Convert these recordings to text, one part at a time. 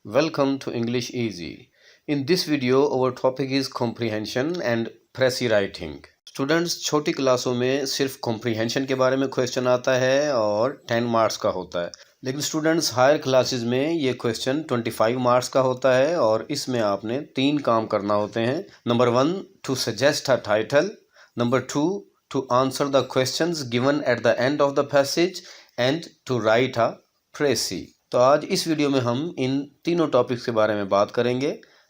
Welcome to English Easy. In this video, our topic is Comprehension and Precis Writing. Students छोटी क्लासों में सिर्फ comprehension के बारे में क्वेश्चन आता है और 10 मार्क्स का होता है, लेकिन स्टूडेंट्स हायर क्लासेस में ये क्वेश्चन 25 मार्क्स का होता है और इसमें आपने 3 काम करना होते हैं. Number 1, to suggest a title. Number 2, to answer the questions given at the end of the passage and to write a précis. तो आज इस वीडियो में हम इन तीनों टॉपिक्स के बारे में बात करेंगे.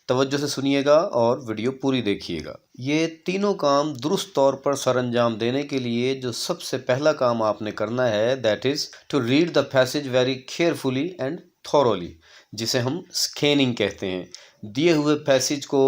तवज्जो से सुनिएगा और वीडियो पूरी देखिएगा. ये तीनों काम दुरुस्त तौर पर सरअंजाम देने के लिए जो सबसे पहला काम आपने करना है, that is to read the passage very carefully and thoroughly, जिसे हम स्कैनिंग कहते हैं. दिए हुए पैसेज को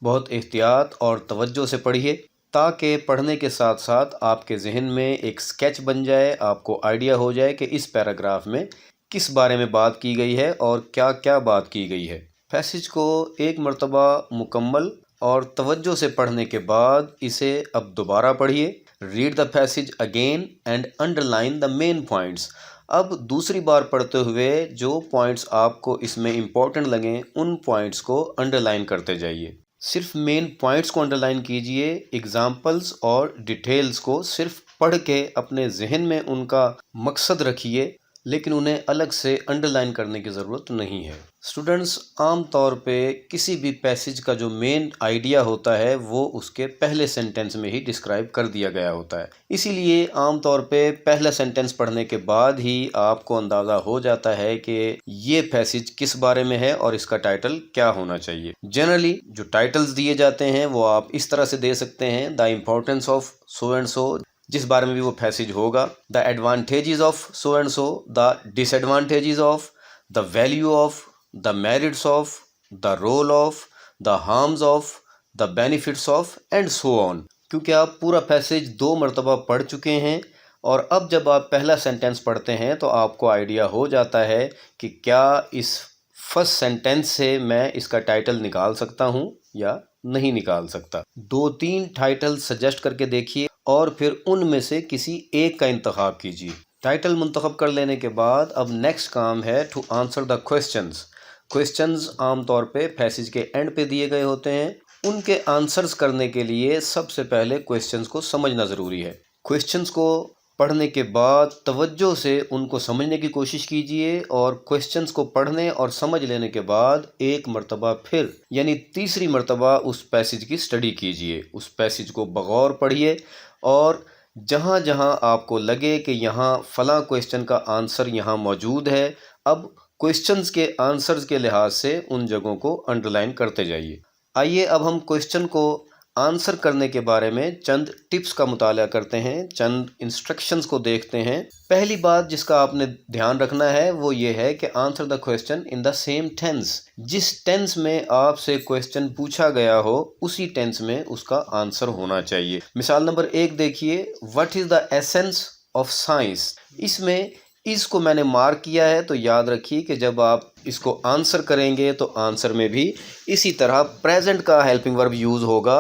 बहुत एहतियात और तवज्जो से पढ़िए ताकि पढ़ने के साथ साथ आपके जहन में एक स्केच बन जाए, आपको आइडिया हो जाए कि इस पैराग्राफ में किस बारे में बात की गई है और क्या क्या बात की गई है. पैसेज को एक मर्तबा मुकम्मल और तवज्जो से पढ़ने के बाद इसे अब दोबारा पढ़िए. Read the passage again and underline the main points. अब दूसरी बार पढ़ते हुए जो पॉइंट्स आपको इसमें इम्पोर्टेंट लगें उन पॉइंट्स को अंडरलाइन करते जाइए. सिर्फ मेन पॉइंट्स को अंडरलाइन कीजिए, एग्जाम्पल्स और डिटेल्स को सिर्फ पढ़ के अपने जहन में उनका मकसद रखिए, लेकिन उन्हें अलग से अंडरलाइन करने की ज़रूरत नहीं है. स्टूडेंट्स, आम तौर पे किसी भी पैसेज का जो मेन आइडिया होता है वो उसके पहले सेंटेंस में ही डिस्क्राइब कर दिया गया होता है. इसीलिए आम तौर पे पहला सेंटेंस पढ़ने के बाद ही आपको अंदाज़ा हो जाता है कि ये पैसेज किस बारे में है और इसका टाइटल क्या होना चाहिए. जनरली जो टाइटल्स दिए जाते हैं वो आप इस तरह से दे सकते हैं: the importance of so and so, जिस बारे में भी वो पैसेज होगा. The advantages of so and so, the disadvantages of, the value of, the merits of, the role of, the harms of, the benefits of and so on. क्योंकि आप पूरा passage 2 मरतबा पढ़ चुके हैं और अब जब आप पहला सेंटेंस पढ़ते हैं तो आपको आइडिया हो जाता है कि क्या इस फर्स्ट सेंटेंस से मैं इसका टाइटल निकाल सकता हूँ या नहीं निकाल सकता. 2-3 टाइटल सजेस्ट करके देखिए और फिर उनमें से किसी एक का इंतखाब कीजिए. टाइटल मुंतखब कर लेने के बाद अब नेक्स्ट काम है to answer the questions. Questions आम तौर पे पैसेज के एंड पे दिए गए होते हैं. उनके आंसर्स करने के लिए सबसे पहले क्वेश्चंस को समझना ज़रूरी है. क्वेश्चंस को पढ़ने के बाद तवज्जो से उनको समझने की कोशिश कीजिए और क्वेश्चंस को पढ़ने और समझ लेने के बाद एक मर्तबा फिर यानी तीसरी मर्तबा उस पैसेज की स्टडी कीजिए. उस पैसेज को बगौर पढ़िए और जहाँ जहाँ आपको लगे कि यहाँ फ़लाँ क्वेश्चन का आंसर यहाँ मौजूद है, अब क्वेश्चंस के आंसर्स के लिहाज से उन जगहों को अंडरलाइन करते जाइए. आइए अब हम क्वेश्चन को आंसर करने के बारे में चंद टिप्स का मुताला करते हैं, चंद इंस्ट्रक्शंस को देखते हैं. पहली बात जिसका आपने ध्यान रखना है वो ये है कि answer the question in the same tense. जिस टेंस में आपसे क्वेश्चन पूछा गया हो उसी टेंस में उसका आंसर होना चाहिए. मिसाल नंबर 1 देखिए, what is the essence of science. इसमें इसको मैंने मार्क किया है, तो याद रखिए कि जब आप इसको आंसर करेंगे तो आंसर में भी इसी तरह प्रेजेंट का हेल्पिंग वर्ब यूज़ होगा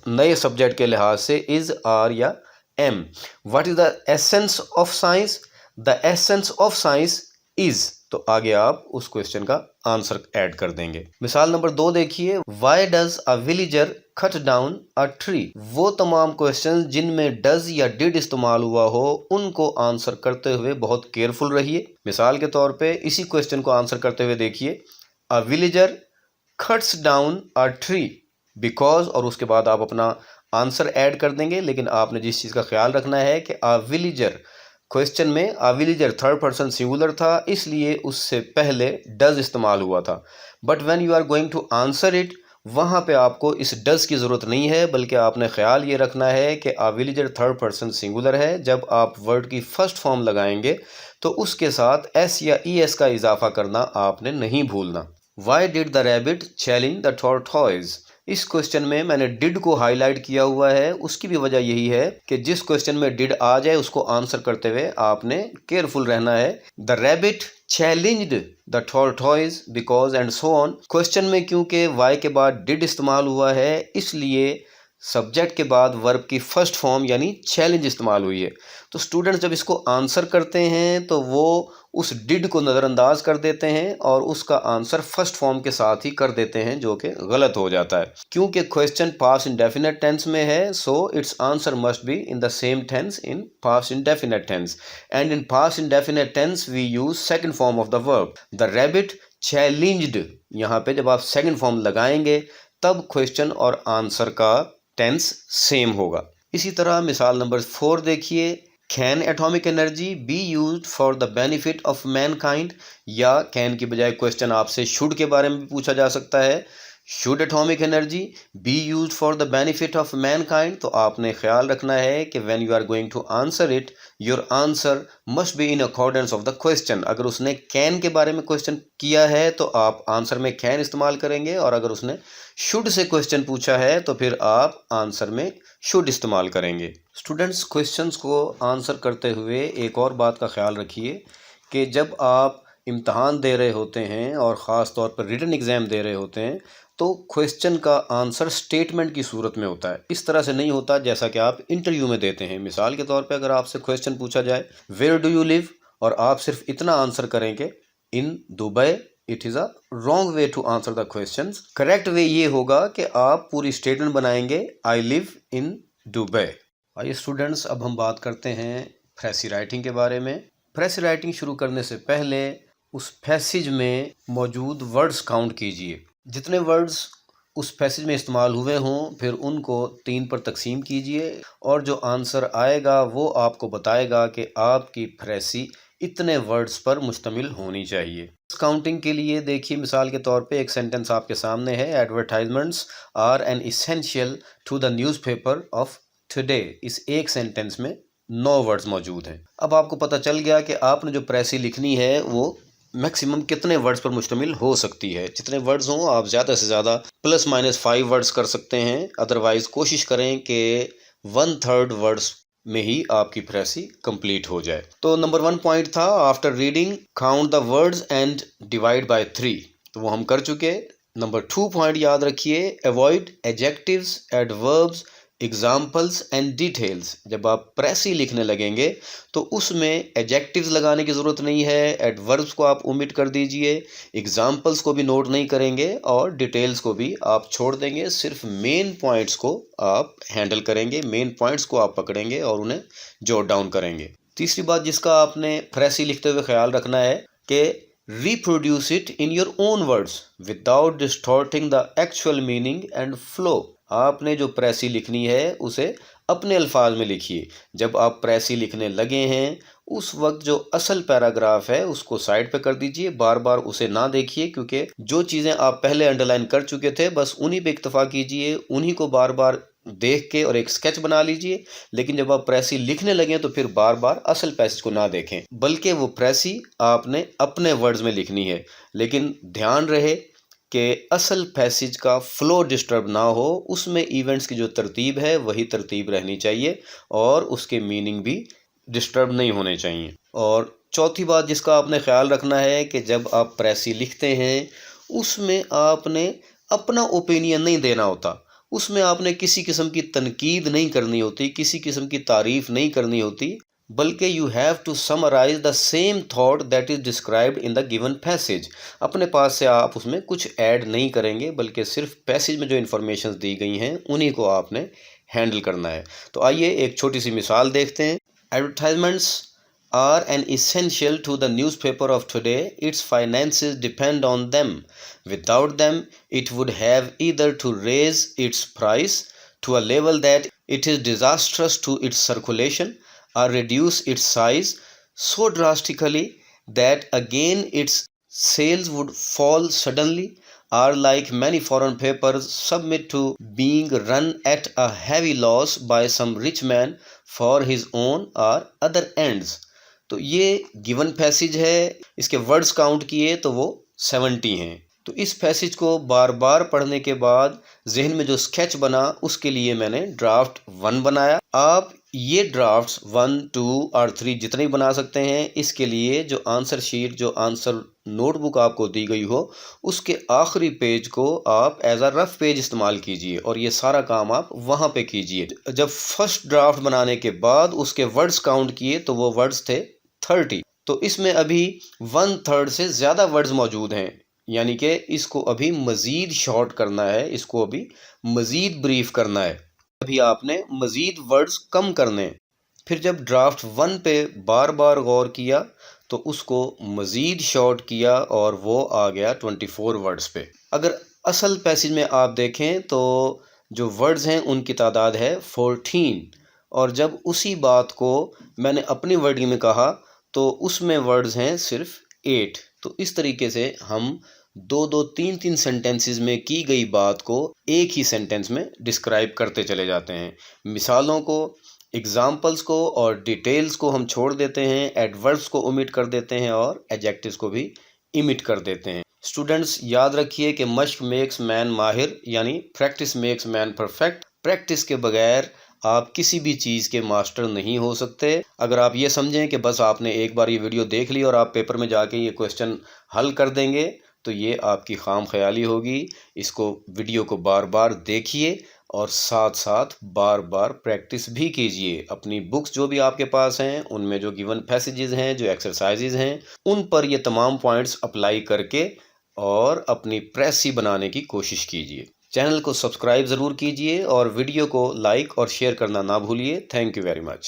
नए सब्जेक्ट के लिहाज से इज़, आर या am. What is the essence of science. The essence of science is. तो आगे आप उस क्वेश्चन का आंसर ऐड कर देंगे. मिसाल नंबर 2 देखिए, why does a villager cut down a tree. वो तमाम क्वेश्चन जिनमें डज या डिड इस्तेमाल हुआ हो उनको आंसर करते हुए बहुत केयरफुल रहिए. मिसाल के तौर पे इसी क्वेश्चन को आंसर करते हुए देखिए, a villager cuts down a tree because, और उसके बाद आप अपना आंसर ऐड कर देंगे. लेकिन आपने जिस चीज़ का ख्याल रखना है कि अ विलेजर क्वेश्चन में a villager third person singular था, इसलिए उससे पहले डज इस्तेमाल हुआ था. But when you are going to answer it, वहाँ पे आपको इस डज की ज़रूरत नहीं है, बल्कि आपने ख्याल ये रखना है कि अ विलेजर थर्ड पर्सन सिंगुलर है. जब आप वर्ड की फर्स्ट फॉर्म लगाएंगे तो उसके साथ एस या ई एस का इजाफा करना आपने नहीं भूलना. Why did the rabbit challenge the tortoise. इस क्वेश्चन में मैंने डिड को हाईलाइट किया हुआ है. उसकी भी वजह यही है कि जिस क्वेश्चन में डिड आ जाए उसको आंसर करते हुए आपने केयरफुल रहना है. The rabbit challenged the tortoise because and so on. Question में क्योंकि वाई के बाद डिड इस्तेमाल हुआ है, इसलिए सब्जेक्ट के बाद वर्ब की फर्स्ट फॉर्म यानी चैलेंज इस्तेमाल हुई है। तो स्टूडेंट्स जब इसको आंसर करते हैं तो वो उस डिड को नज़रअंदाज कर देते हैं और उसका आंसर फर्स्ट फॉर्म के साथ ही कर देते हैं, जो कि गलत हो जाता है। क्योंकि क्वेश्चन पास्ट इंडेफिनिट टेंस में है, so its answer must be in the same tense in past indefinite tense, and in past indefinite tense we use second form of the verb. The rabbit challenged, यहाँ पे जब आप second form लगाएंगे तब question और answer का tense same होगा। इसी तरह मिसाल नंबर 4 देखिए, can atomic energy be used for the benefit of Mankind, या कैन की बजाय क्वेश्चन आपसे शुड के बारे में भी पूछा जा सकता है। Should atomic energy be used for the benefit of mankind, तो आपने ख्याल रखना है कि when you are going to answer it, your answer must be in accordance of the question. अगर उसने कैन के बारे में क्वेश्चन किया है तो आप आंसर में कैन इस्तेमाल करेंगे, और अगर उसने शुड से क्वेश्चन पूछा है तो फिर आप आंसर में शुड इस्तेमाल करेंगे। स्टूडेंट्स, क्वेश्चंस को आंसर करते हुए एक और बात का ख्याल रखिए कि जब आप इम्तहान दे रहे होते हैं और ख़ास तौर पर रिटन एग्ज़ाम दे रहे होते हैं तो क्वेश्चन का आंसर स्टेटमेंट की सूरत में होता है। इस तरह से नहीं होता जैसा कि आप इंटरव्यू में देते हैं। मिसाल के तौर पे अगर आपसे क्वेश्चन पूछा जाए वेयर डू यू लिव, और आप सिर्फ इतना आंसर करेंगे in Dubai, it is a wrong way to answer the question. Correct way ये होगा कि आप पूरी स्टेटमेंट बनाएंगे आई लिव इन दुबई। आइए स्टूडेंट्स, अब हम बात करते हैं प्रेसी राइटिंग के बारे में। प्रेसी राइटिंग शुरू करने से पहले उस पैसेज में मौजूद वर्ड्स काउंट कीजिए। जितने वर्ड्स उस पैसेज में इस्तेमाल हुए हों फिर उनको 3 पर तकसीम कीजिए, और जो आंसर आएगा वो आपको बताएगा कि आपकी प्रेसी इतने वर्ड्स पर मुश्तमिल होनी चाहिए। काउंटिंग के लिए देखिए, मिसाल के तौर पे एक सेंटेंस आपके सामने है, advertisements are an essential to the newspaper of today. इस एक सेंटेंस में 9 वर्ड्स मौजूद हैं। अब आपको पता चल गया कि आपने जो प्रेसी लिखनी है वो मैक्सिमम कितने वर्ड्स पर मुश्तमिल हो सकती है। जितने वर्ड्स हों आप ज़्यादा से ज़्यादा +-5 वर्ड्स कर सकते हैं, अदरवाइज़ कोशिश करें कि 1/3 वर्ड्स में ही आपकी प्रेसी कंप्लीट हो जाए। तो नंबर 1 पॉइंट था, after reading count the words and divide by 3, तो वो हम कर चुके। नंबर 2 पॉइंट याद रखिए, avoid adjectives, adverbs, examples and details. जब आप प्रेसी लिखने लगेंगे तो उसमें एडजेक्टिव्स लगाने की ज़रूरत नहीं है, एडवर्ब्स को आप ओमिट कर दीजिए, एग्जाम्पल्स को भी नोट नहीं करेंगे और डिटेल्स को भी आप छोड़ देंगे। सिर्फ मेन पॉइंट्स को आप हैंडल करेंगे, मेन पॉइंट्स को आप पकड़ेंगे और उन्हें जॉट डाउन करेंगे। तीसरी बात जिसका आपने प्रेसी लिखते हुए ख्याल रखना है कि reproduce it in your own words without distorting the actual meaning and flow। आपने जो प्रेसी लिखनी है उसे अपने अल्फाज में लिखिए। जब आप प्रेसी लिखने लगे हैं उस वक्त जो असल पैराग्राफ है उसको साइड पे कर दीजिए, बार बार उसे ना देखिए, क्योंकि जो चीज़ें आप पहले अंडरलाइन कर चुके थे बस उन्हीं पे इक्तफा कीजिए, उन्हीं को बार बार देख के और एक स्केच बना लीजिए। लेकिन जब आप प्रेसी लिखने लगें तो फिर बार बार असल पैसेज को ना देखें, बल्कि वो प्रेसी आपने अपने वर्ड्स में लिखनी है। लेकिन ध्यान रहे कि असल पैसेज का फ्लो डिस्टर्ब ना हो, उसमें इवेंट्स की जो तरतीब है वही तरतीब रहनी चाहिए और उसके मीनिंग भी डिस्टर्ब नहीं होने चाहिए। और चौथी बात जिसका आपने ख्याल रखना है कि जब आप प्रेसी लिखते हैं उसमें आपने अपना ओपिनियन नहीं देना होता, उसमें आपने किसी किस्म की तनकीद नहीं करनी होती, किसी किस्म की तारीफ़ नहीं करनी होती, बल्कि you have to summarise the same thought that is described in the given passage. अपने पास से आप उसमें कुछ ऐड नहीं करेंगे, बल्कि सिर्फ पैसेज में जो इन्फॉर्मेशन दी गई हैं उन्हीं को आपने हैंडल करना है। तो आइए एक छोटी सी मिसाल देखते हैं। Advertisements are an essential to the newspaper of today. Its finances depend on them. Without them, it would have either to raise its price to a level that it is disastrous to its circulation, or reduce its size so drastically that again its sales would fall suddenly, or like many foreign papers submit to being run at a heavy loss by some rich man for his own or other ends। तो ये given passage है, इसके words count किए तो वो 70 हैं। تو اس passage کو بار بار پڑھنے کے بعد ذہن میں جو اسکیچ بنا اس کے لیے میں نے ڈرافٹ 1 بنایا۔ آپ یہ ڈرافٹس 1، 2 اور 3 جتنے بنا سکتے ہیں۔ اس کے لیے جو آنسر شیٹ، جو آنسر نوٹ بک آپ کو دی گئی ہو، اس کے آخری پیج کو آپ ایز اے رف پیج استعمال کیجئے اور یہ سارا کام آپ وہاں پہ کیجئے۔ جب فرسٹ ڈرافٹ بنانے کے بعد اس کے ورڈز کاؤنٹ کیے تو وہ ورڈز تھے 30۔ تو اس میں ابھی 1/3 سے زیادہ ورڈز موجود ہیں، یعنی کہ اس کو ابھی مزید شارٹ کرنا ہے، اس کو ابھی مزید بریف کرنا ہے، ابھی آپ نے مزید ورڈز کم کرنے۔ پھر جب ڈرافٹ 1 پہ بار بار غور کیا تو اس کو مزید شارٹ کیا اور وہ آ گیا 24 ورڈز پہ۔ اگر اصل پیسج میں آپ دیکھیں تو جو ورڈز ہیں ان کی تعداد ہے 14، اور جب اسی بات کو میں نے اپنی ورڈنگ میں کہا تو اس میں ورڈز ہیں صرف 8۔ تو اس طریقے سے ہم 2 3 سینٹنسز میں کی گئی بات کو ایک ہی سینٹنس میں ڈسکرائب کرتے چلے جاتے ہیں۔ مثالوں کو، ایگزامپلس کو اور ڈیٹیلز کو ہم چھوڑ دیتے ہیں، ایڈوربس کو اومٹ کر دیتے ہیں اور ایڈجیکٹیوز کو بھی امٹ کر دیتے ہیں۔ اسٹوڈنٹس یاد رکھیے کہ مشق میکس مین ماہر، یعنی practice makes man perfect. Practice کے بغیر آپ کسی بھی چیز کے ماسٹر نہیں ہو سکتے۔ اگر آپ یہ سمجھیں کہ بس آپ نے ایک بار یہ ویڈیو دیکھ لی اور آپ پیپر میں جا کے یہ کویسچن حل کر دیں گے تو یہ آپ کی خام خیالی ہوگی۔ اس کو ویڈیو کو بار بار دیکھیے اور ساتھ ساتھ بار بار پریکٹس بھی کیجئے۔ اپنی بکس جو بھی آپ کے پاس ہیں ان میں جو گیون پیسیجز ہیں، جو ایکسرسائزز ہیں، ان پر یہ تمام پوائنٹس اپلائی کر کے اور اپنی پریسی بنانے کی کوشش کیجئے۔ چینل کو سبسکرائب ضرور کیجئے اور ویڈیو کو لائک اور شیئر کرنا نہ بھولیے۔ Thank you very much.